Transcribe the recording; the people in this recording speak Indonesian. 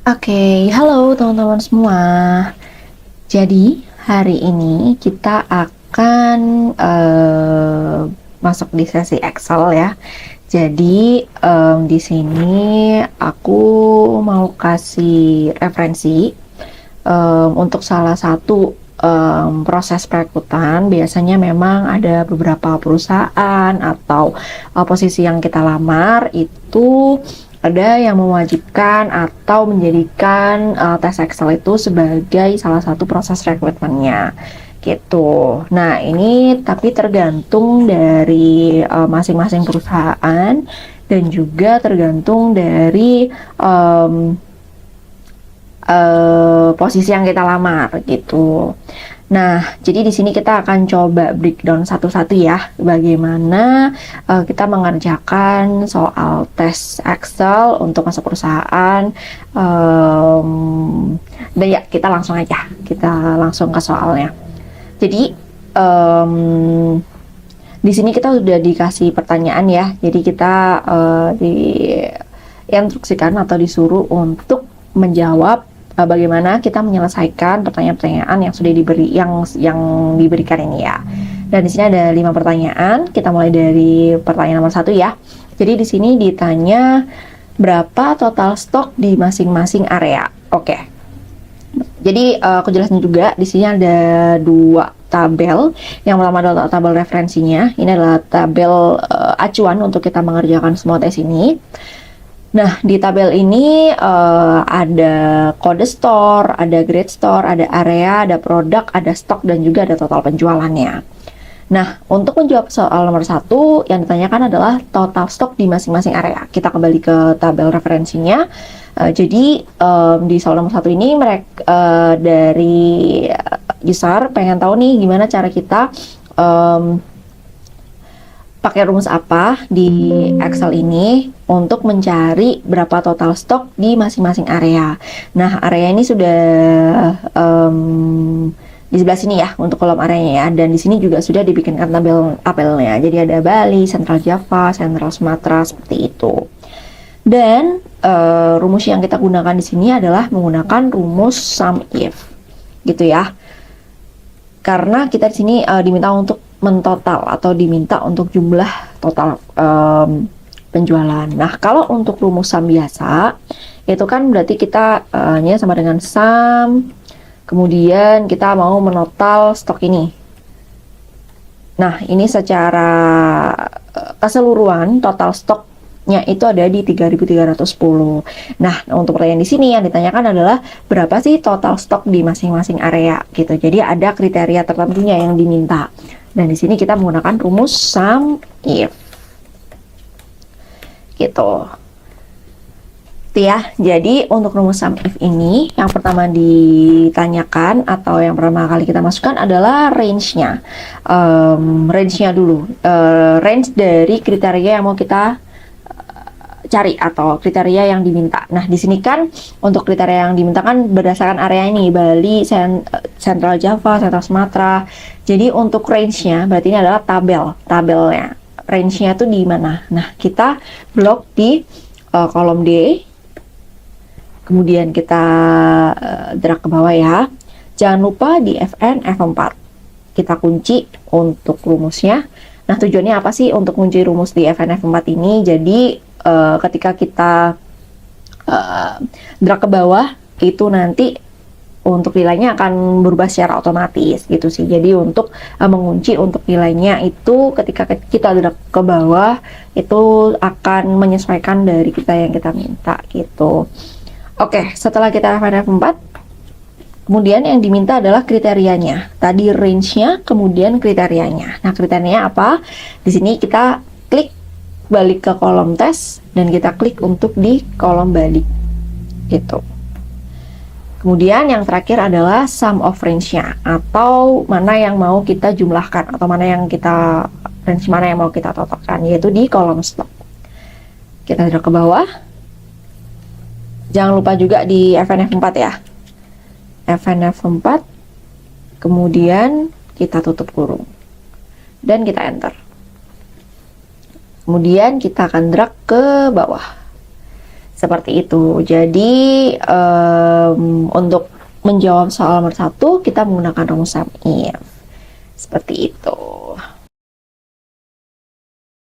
Oke, halo teman-teman semua. Jadi hari ini kita akan masuk di sesi Excel ya. Jadi di sini aku mau kasih referensi untuk salah satu proses perekrutan. Biasanya memang ada beberapa perusahaan atau posisi yang kita lamar itu ada yang mewajibkan atau menjadikan tes Excel itu sebagai salah satu proses rekrutmennya gitu. Nah, ini tapi tergantung dari masing-masing perusahaan dan juga tergantung dari posisi yang kita lamar gitu. Nah, jadi di sini kita akan coba breakdown satu-satu ya, bagaimana kita mengerjakan soal tes Excel untuk masuk perusahaan. Dan ya, kita langsung aja, kita langsung ke soalnya. Jadi di sini kita sudah dikasih pertanyaan ya, jadi kita diinstruksikan atau disuruh untuk menjawab bagaimana kita menyelesaikan pertanyaan-pertanyaan yang sudah diberikan ini ya. Dan di sini ada 5 pertanyaan. Kita mulai dari pertanyaan nomor 1 ya. Jadi di sini ditanya berapa total stok di masing-masing area. Oke. Jadi aku jelasin juga di sini ada 2 tabel. Yang pertama adalah tabel referensinya. Ini adalah tabel acuan untuk kita mengerjakan semua tes ini. Nah, di tabel ini ada kode store, ada grade store, ada area, ada produk, ada stok, dan juga ada total penjualannya. Nah, untuk menjawab soal nomor 1, yang ditanyakan adalah total stok di masing-masing area. Kita kembali ke tabel referensinya. Jadi, di soal nomor 1 ini mereka dari user pengen tahu nih gimana cara kita pakai rumus apa di Excel ini untuk mencari berapa total stok di masing-masing area. Nah, area ini sudah di sebelah sini ya untuk kolom areanya ya, dan di sini juga sudah dibikinkan tabelnya. Jadi ada Bali, Central Java, Central Sumatera seperti itu. Dan rumus yang kita gunakan di sini adalah menggunakan rumus sum if, gitu ya. Karena kita di sini diminta untuk mentotal atau diminta untuk jumlah total penjualan. Nah, kalau untuk rumus sum biasa, itu kan berarti kita sama dengan sum, kemudian kita mau menotal stok ini. Nah, ini secara keseluruhan total stoknya itu ada di 3.310. Nah, untuk pertanyaan di sini yang ditanyakan adalah berapa sih total stok di masing-masing area gitu. Jadi ada kriteria tertentunya yang diminta. Dan di sini kita menggunakan rumus sum if. Gitu. Ya, jadi untuk rumus sum if ini yang pertama ditanyakan atau yang pertama kali kita masukkan adalah range-nya. Range-nya dulu. Range dari kriteria yang mau kita cari atau kriteria yang diminta. Nah, di sini kan untuk kriteria yang diminta kan berdasarkan area ini, Bali, Central Java, Central Sumatera. Jadi untuk range-nya berarti ini adalah tabelnya. Range-nya tuh di mana? Nah, kita blok di kolom D. Kemudian kita drag ke bawah ya. Jangan lupa di Fn F4. Kita kunci untuk rumusnya. Nah, tujuannya apa sih untuk kunci rumus di Fn F4 ini? Jadi ketika kita drag ke bawah itu nanti untuk nilainya akan berubah secara otomatis gitu sih. Jadi untuk mengunci untuk nilainya itu ketika kita drag ke bawah itu akan menyesuaikan dari kita yang kita minta gitu. Oke, setelah kita F4, kemudian yang diminta adalah kriterianya. Tadi range-nya, kemudian kriterianya. Nah, kriterianya apa? Di sini kita klik balik ke kolom tes dan kita klik untuk di kolom balik gitu. Kemudian yang terakhir adalah sum of range-nya atau mana yang mau kita jumlahkan atau mana yang mau kita totalkan, yaitu di kolom stok. Kita drag ke bawah. Jangan lupa juga di Fn F4 ya. Fn F4, kemudian kita tutup kurung dan kita enter. Kemudian kita akan drag ke bawah. Seperti itu. Jadi untuk menjawab soal nomor 1 kita menggunakan rumus sum if. Seperti itu.